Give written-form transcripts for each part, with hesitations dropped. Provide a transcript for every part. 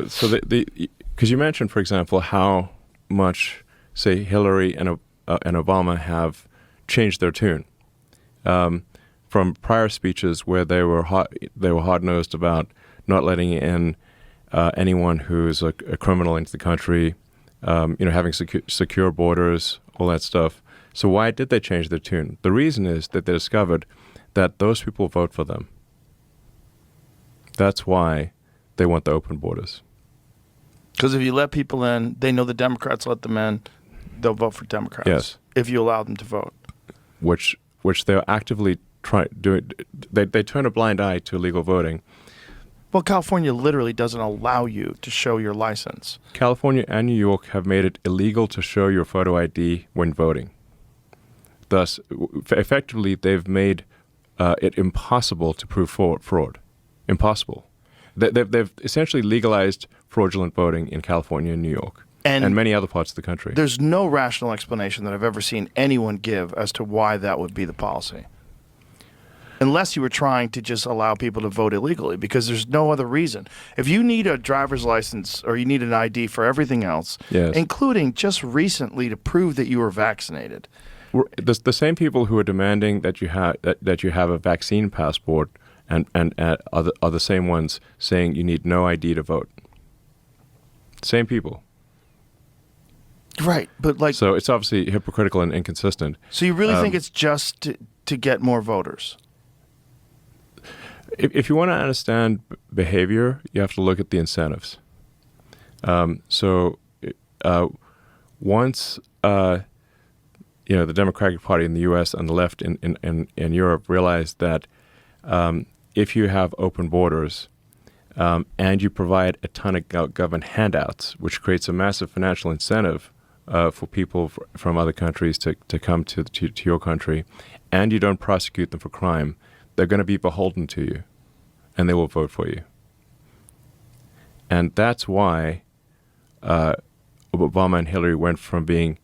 So because you mentioned, for example, how much, say, Hillary and Obama have changed their tune from prior speeches where they were hard-nosed about not letting in anyone who's a criminal into the country, having secure borders, all that stuff. So why did they change their tune? The reason is that they discovered that those people vote for them. That's why they want the open borders. Because if you let people in, they know the Democrats let them in, they'll vote for Democrats. Yes. If you allow them to vote. Which they're actively doing. They turn a blind eye to illegal voting. Well, California literally doesn't allow you to show your license. California and New York have made it illegal to show your photo ID when voting. Thus, effectively, they've made it impossible to prove fraud. Impossible. They've essentially legalized fraudulent voting in California and New York and many other parts of the country. There's no rational explanation that I've ever seen anyone give as to why that would be the policy. Unless you were trying to just allow people to vote illegally, because there's no other reason. If you need a driver's license or you need an ID for everything else, yes, including just recently to prove that you were vaccinated. The same people who are demanding that you have a vaccine passport and are the same ones saying you need no ID to vote. Same people. Right, but so it's obviously hypocritical and inconsistent. So you really think it's just to get more voters? If you want to understand behavior, you have to look at the incentives. Once the Democratic Party in the U.S. and the left in Europe realized that if you have open borders and you provide a ton of government handouts, which creates a massive financial incentive for people from other countries to come to your country, and you don't prosecute them for crime, they're going to be beholden to you, and they will vote for you. And that's why Obama and Hillary went from being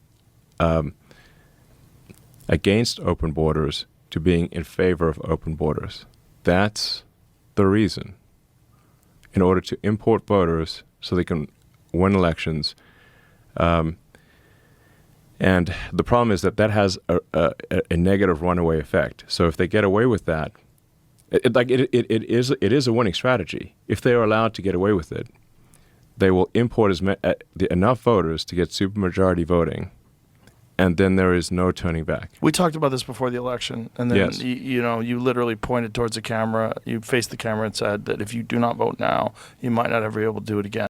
against open borders to being in favor of open borders. That's the reason. In order to import voters so they can win elections. And the problem is that has a negative runaway effect. So if they get away with that, it is a winning strategy. If they are allowed to get away with it, they will import enough voters to get supermajority voting, and then there is no turning back. We talked about this before the election, and then yes, you literally pointed towards the camera, you faced the camera and said that if you do not vote now, you might not ever be able to do it again.